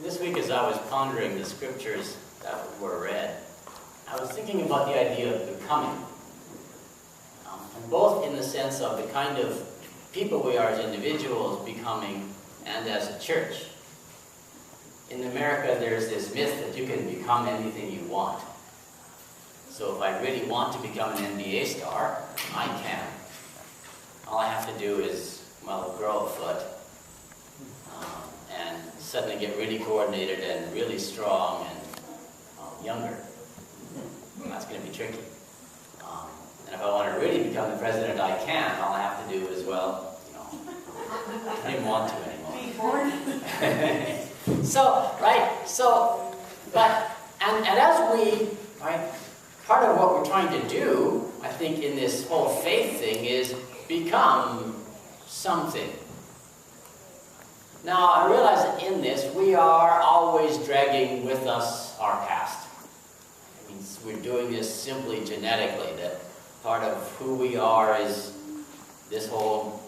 This week, as I was pondering the scriptures that were read, I was thinking about the idea of becoming. And both in the sense of the kind of people we are as individuals becoming and as a church. In America, there's this myth that you can become anything you want. So if I really want to become an NBA star, I can. All I have to do is, well, grow a foot and suddenly get really coordinated and really strong and younger. And that's going to be tricky. And if I want to really become the president I can, all I have to do is, well, I don't even want to anymore. And as we, right, part of what we're trying to do, I think, in this whole faith thing is become something. Now, I realize that in this, we are always dragging with us our past. I mean, we're doing this simply genetically, that part of who we are is this whole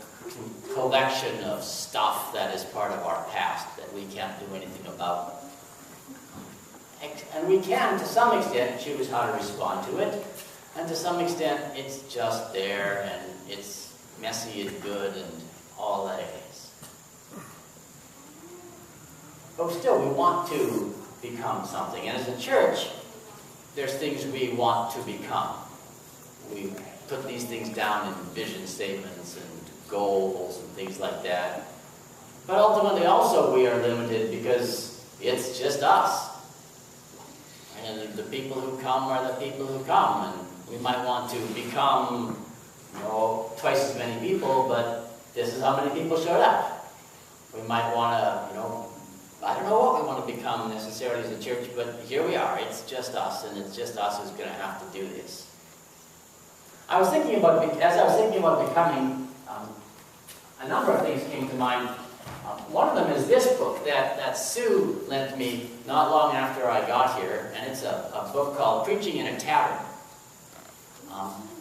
collection of stuff that is part of our past that we can't do anything about. And we can, to some extent, choose how to respond to it. And to some extent, it's just there, and it's messy and good, and all that it is. But still, we want to become something. And as a church, there's things we want to become. We put these things down in vision statements and goals and things like that. But ultimately, also, we are limited because it's just us. And the people who come are the people who come. And we might want to become, twice as many people, but this is how many people showed up. We might want to, I don't know what we want to become necessarily as a church, but here we are. It's just us, and it's just us who's going to have to do this. As I was thinking about becoming, a number of things came to mind. One of them is this book that Sue lent me not long after I got here, and it's a book called Preaching in a Tavern.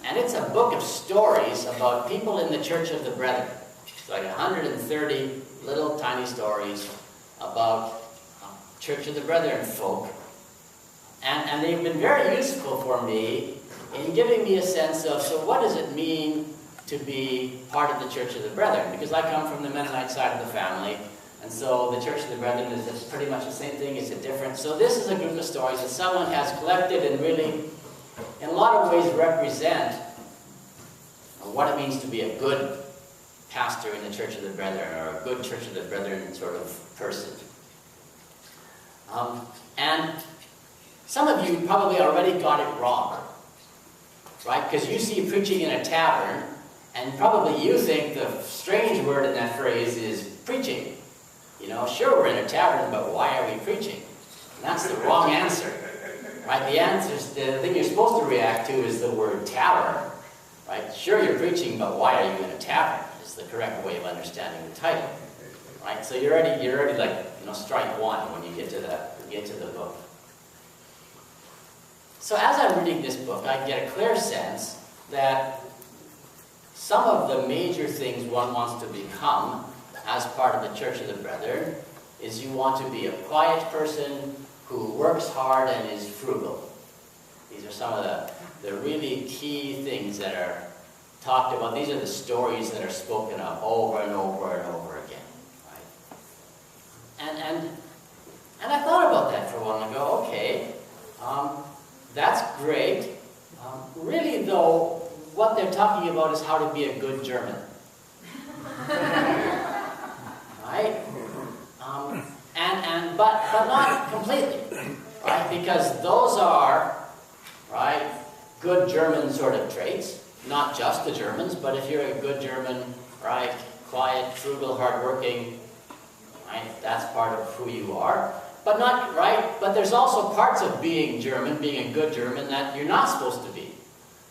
And it's a book of stories about people in the Church of the Brethren. It's like 130 little tiny stories about Church of the Brethren folk. And they've been very useful for me in giving me a sense of, so what does it mean to be part of the Church of the Brethren? Because I come from the Mennonite side of the family, and so the Church of the Brethren is pretty much the same thing, it's a different. So this is a group of stories that someone has collected and really, in a lot of ways, represent what it means to be a good pastor in the Church of the Brethren, or a good Church of the Brethren sort of person. And some of you probably already got it wrong, right? Because you see preaching in a tavern, and probably you think the strange word in that phrase is preaching. Sure, we're in a tavern, but why are we preaching? And that's the wrong answer, right? The thing you're supposed to react to is the word tavern, right? Sure, you're preaching, but why are you in a tavern? Is the correct way of understanding the title, right? So you're already like, strike one when you get to the book. So as I'm reading this book, I get a clear sense that some of the major things one wants to become as part of the Church of the Brethren is you want to be a quiet person who works hard and is frugal. These are some of the really key things that are talked about. These are the stories that are spoken of over and over and over again. Right? And I thought about that for a while and I go, okay, that's great. Really, though, what they're talking about is how to be a good German. Right? But not completely. Right? Because those are, right, good German sort of traits. Not just the Germans, but if you're a good German, right, quiet, frugal, hardworking, right, that's part of who you are. But not, right, but there's also parts of being German, being a good German, that you're not supposed to be,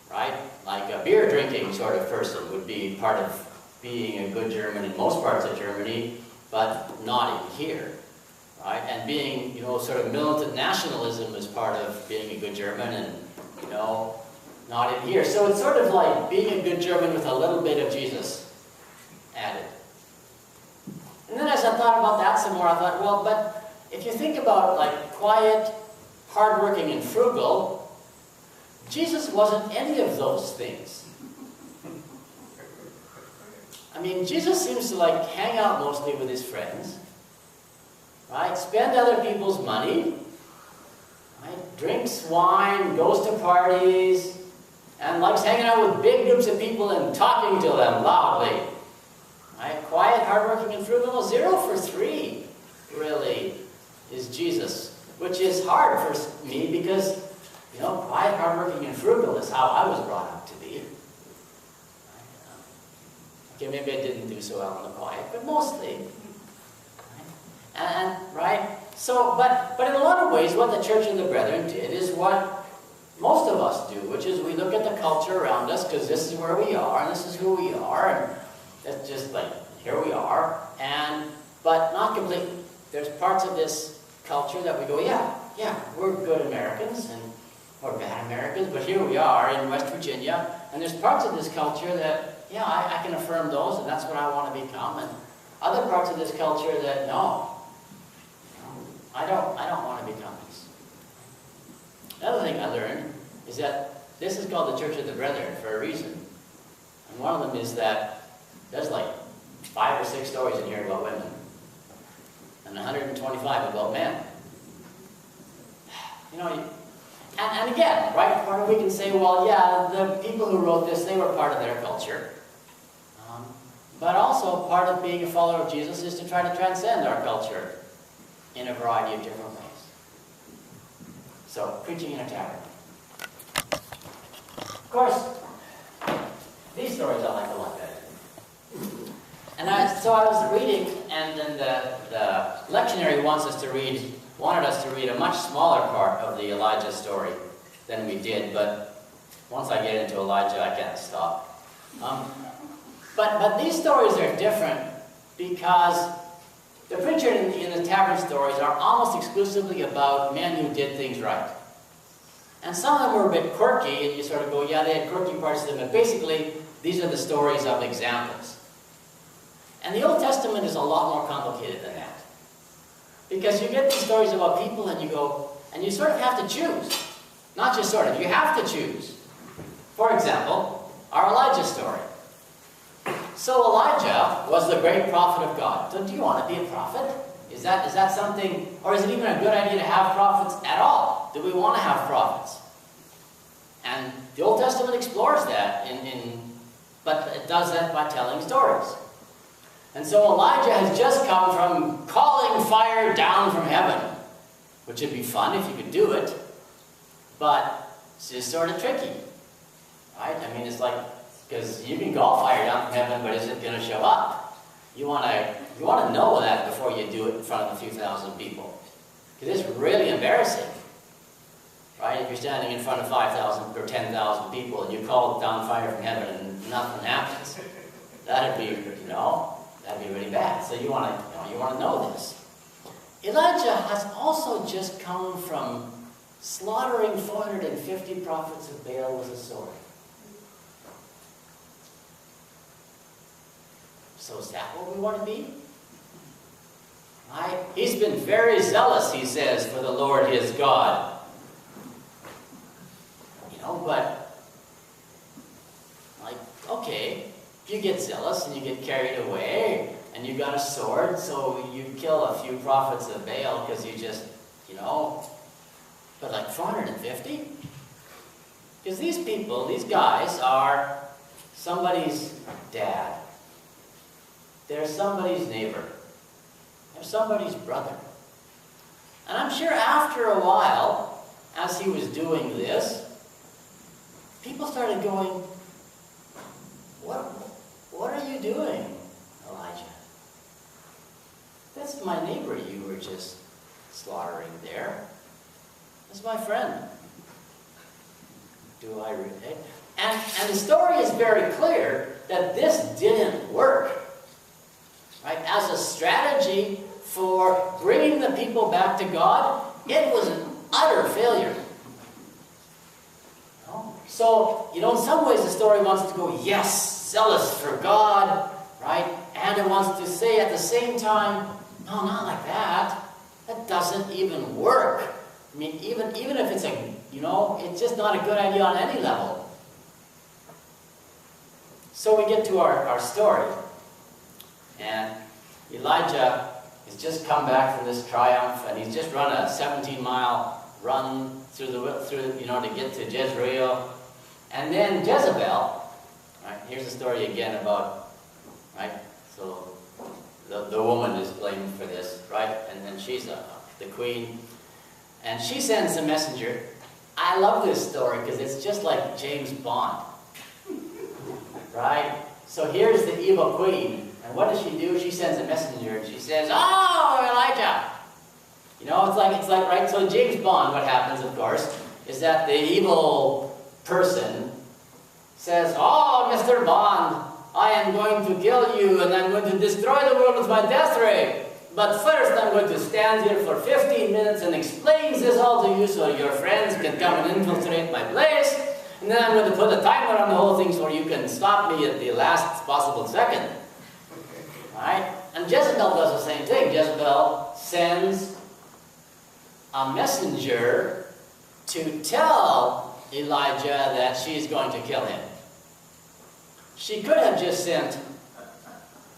right? Like a beer drinking sort of person would be part of being a good German in most parts of Germany, but not in here, right? And being, sort of militant nationalism is part of being a good German, and, not in here. So it's sort of like being a good German with a little bit of Jesus added. And then as I thought about that some more, I thought, well, but if you think about like quiet, hardworking, and frugal, Jesus wasn't any of those things. I mean, Jesus seems to like hang out mostly with his friends, right? Spend other people's money, right? Drinks wine, goes to parties, and likes hanging out with big groups of people and talking to them loudly. Right? Quiet, hardworking, and frugal. 0 for 3, really, is Jesus. Which is hard for me because, you know, quiet, hardworking, and frugal is how I was brought up to be. Okay, maybe I didn't do so well in the quiet, but mostly. Right? So, but in a lot of ways, what the Church of the Brethren did is what most of us do, which is we look at the culture around us, because this is where we are, and this is who we are, and that's just like, here we are, but not completely. There's parts of this culture that we go, yeah, we're good Americans, or bad Americans, but here we are in West Virginia, and there's parts of this culture that, yeah, I can affirm those, and that's what I want to become, and other parts of this culture that, no, I don't want to become this. Another thing I learned is that this is called the Church of the Brethren for a reason. And one of them is that there's like 5 or 6 stories in here about women, and 125 about men. You know, and again, right, or we can say, well, yeah, the people who wrote this, they were part of their culture. But also, part of being a follower of Jesus is to try to transcend our culture in a variety of different ways. So, preaching in a tavern. Of course, these stories I like a lot better. And so I was reading, and then the lectionary wanted us to read a much smaller part of the Elijah story than we did, but once I get into Elijah, I can't stop. But these stories are different because the preacher in the tavern stories are almost exclusively about men who did things right. And some of them were a bit quirky, and you sort of go, yeah, they had quirky parts of them, but basically, these are the stories of examples. And the Old Testament is a lot more complicated than that. Because you get these stories about people, and you go, and you sort of have to choose. Not just sort of, you have to choose. For example, our Elijah story. So Elijah was the great prophet of God. So do you want to be a prophet? Is that something, or is it even a good idea to have prophets at all? Do we want to have prophets? And the Old Testament explores that, but it does that by telling stories. And so Elijah has just come from calling fire down from heaven, which would be fun if you could do it, but it's just sort of tricky, right? I mean, it's like, because you can call fire down from heaven, but is it going to show up? You want to know that before you do it in front of a few thousand people. Because it's really embarrassing, right? If you're standing in front of 5,000 or 10,000 people and you call down fire from heaven and nothing happens, that'd be really bad. So you want to know this. Elijah has also just come from slaughtering 450 prophets of Baal with a sword. So is that what we want to be? Right? He's been very zealous, he says, for the Lord his God. You know, but, like, okay, you get zealous and you get carried away, and you got a sword, so you kill a few prophets of Baal because you just, you know, but like 450? Because these people, these guys, are somebody's dad. They're somebody's neighbor. They're somebody's brother. And I'm sure after a while, as he was doing this, people started going, what are you doing, Elijah? That's my neighbor you were just slaughtering there. That's my friend. Do I really? And the story is very clear that this didn't work. Right? As a strategy for bringing the people back to God, it was an utter failure. So, you know, in some ways the story wants to go, yes, zealous for God, right? And it wants to say at the same time, no, not like that. That doesn't even work. I mean, even if it's it's just not a good idea on any level. So we get to our story. And Elijah has just come back from this triumph, and he's just run a 17-mile run through to get to Jezreel. And then Jezebel, right, here's the story again about, right, so the woman is blamed for this, right, and then she's the queen, and she sends a messenger. I love this story because it's just like James Bond, right? So here's the evil queen, and what does she do? She sends a messenger, and she says, "Oh, Elijah!" It's like right. So James Bond, what happens, of course, is that the evil person says, "Oh, Mr. Bond, I am going to kill you, and I'm going to destroy the world with my death ray. But first, I'm going to stand here for 15 minutes and explain this all to you so your friends can come and infiltrate my place. And then I'm going to put a timer on the whole thing so you can stop me at the last possible second." Right? And Jezebel does the same thing. Jezebel sends a messenger to tell Elijah that she's going to kill him. She could have just sent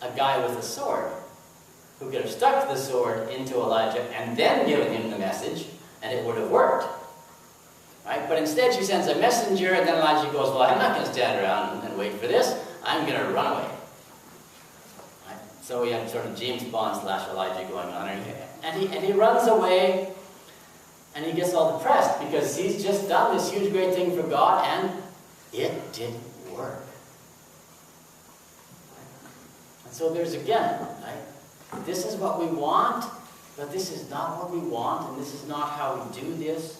a guy with a sword who could have stuck the sword into Elijah and then given him the message, and it would have worked. Right? But instead she sends a messenger, and then Elijah goes, "Well, I'm not going to stand around and wait for this. I'm going to run away." Right? So we have sort of James Bond / Elijah going on. And he runs away, and he gets all depressed because he's just done this huge, great thing for God, and it didn't work. And so there's again, right? This is what we want, but this is not what we want, and this is not how we do this.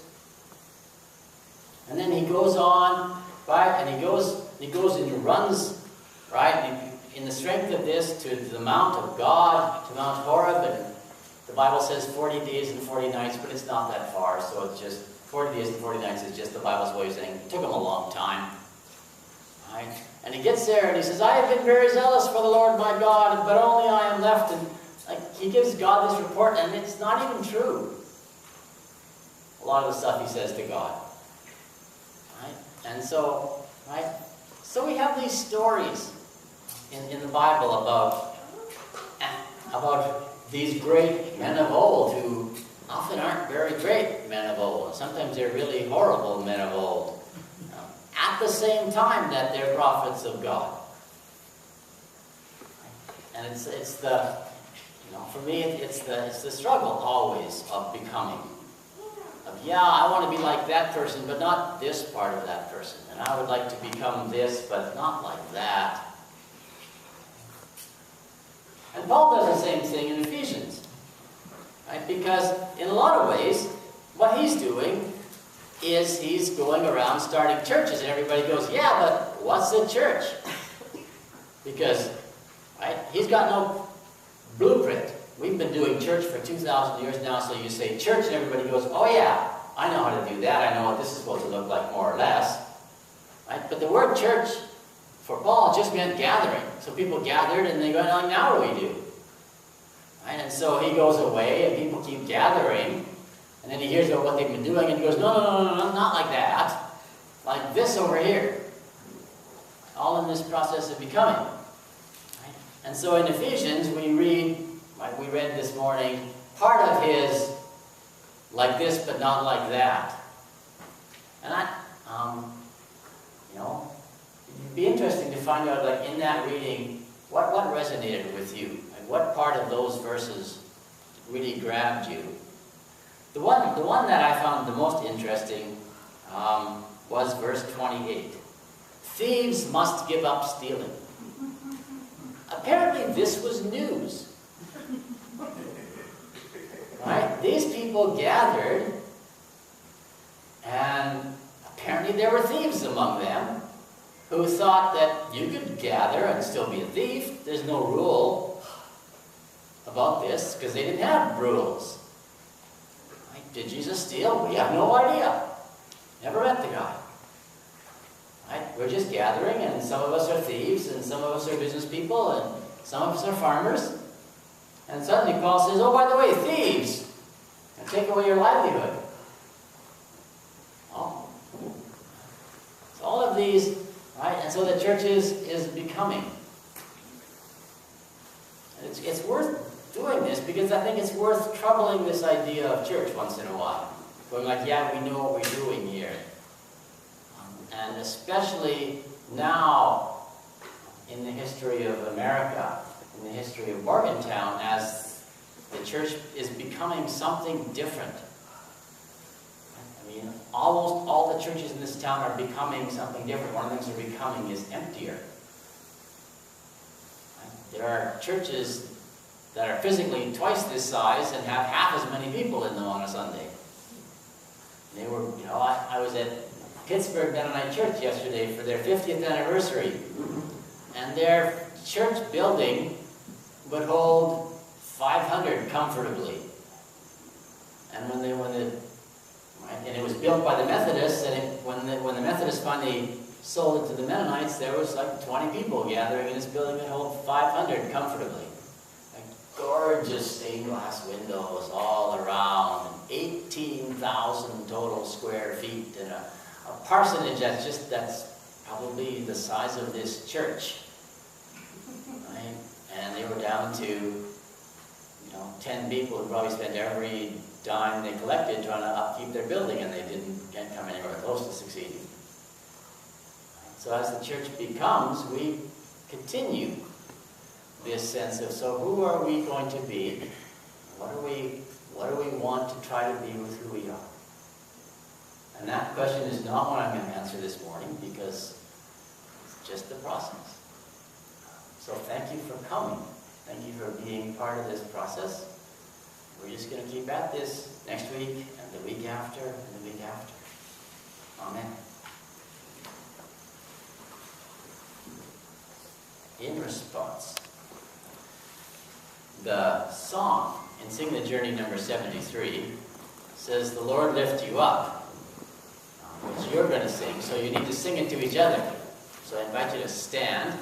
And then he goes on, right? And he goes and he runs, right? In the strength of this to the Mount of God, to Mount Horeb, and the Bible says 40 days and 40 nights, but it's not that far, so it's just 40 days and 40 nights is just the Bible's way of saying it took him a long time. Right? And he gets there and he says, "I have been very zealous for the Lord my God, but only I am left." And he gives God this report, and it's not even true. A lot of the stuff he says to God. Right? And so, right? So we have these stories in the Bible about these great men of old who often aren't very great men of old. Sometimes they're really horrible men of old. At the same time that they're prophets of God. And it's the, for me, it's the struggle always of becoming. Yeah, I want to be like that person, but not this part of that person. And I would like to become this, but not like that. And Paul does the same thing in Ephesians. Right? Because in a lot of ways, what he's doing is he's going around starting churches, and everybody goes, "Yeah, but what's a church?" Because, right, he's got no blueprint. We've been doing church for 2,000 years now, so you say church, and everybody goes, "Oh yeah, I know how to do that. I know what this is supposed to look like, more or less." Right? But the word church, for Paul, just meant gathering. So people gathered, and they go, "Now what do we do?" Right? And so he goes away, and people keep gathering. And then he hears about what they've been doing, and he goes, no, not like that. Like this over here. All in this process of becoming. Right? And so in Ephesians, we read, like we read this morning, part of his like this, but not like that. And it'd be interesting to find out, like in that reading, what resonated with you? Like what part of those verses really grabbed you? The one that I found the most interesting was verse 28. Thieves must give up stealing. Apparently this was news. Right? These people gathered, and apparently there were thieves among them who thought that you could gather and still be a thief. There's no rule about this because they didn't have rules. Did Jesus steal? We have no idea. Never met the guy. Right? We're just gathering, and some of us are thieves, and some of us are business people, and some of us are farmers. And suddenly Paul says, "Oh, by the way, thieves, take away your livelihood. Oh. So all of these, right? And so the church is becoming. It's worth doing this because I think it's worth troubling this idea of church once in a while. Going like, yeah, we know what we're doing here. And especially now in the history of America, in the history of Morgantown, as the church is becoming something different. I mean, almost all the churches in this town are becoming something different. One of the things they're becoming is emptier. There are churches that are physically twice this size and have half as many people in them on a Sunday. They were, you know, I was at Pittsburgh Mennonite Church yesterday for their 50th anniversary. And their church building would hold 500 comfortably. And and it was built by the Methodists, and when the Methodists finally sold it to the Mennonites, there was like 20 people gathering in this building that hold 500 comfortably. Like gorgeous stained glass windows all around, 18,000 total square feet, and a parsonage that's probably the size of this church. Right? And they were down to 10 people who probably spent every dime they collected trying to upkeep their building, and they can't come anywhere close to succeeding. So as the church becomes, we continue this sense of, so who are we going to be? What do we want to try to be with who we are? And that question is not what I'm going to answer this morning, because it's just the process. So thank you for coming. Thank you for being part of this process. We're just going to keep at this next week, and the week after, and the week after. Amen. In response, the song in Sing the Journey number 73 says, "The Lord lift you up," which you're going to sing, so you need to sing it to each other. So I invite you to stand.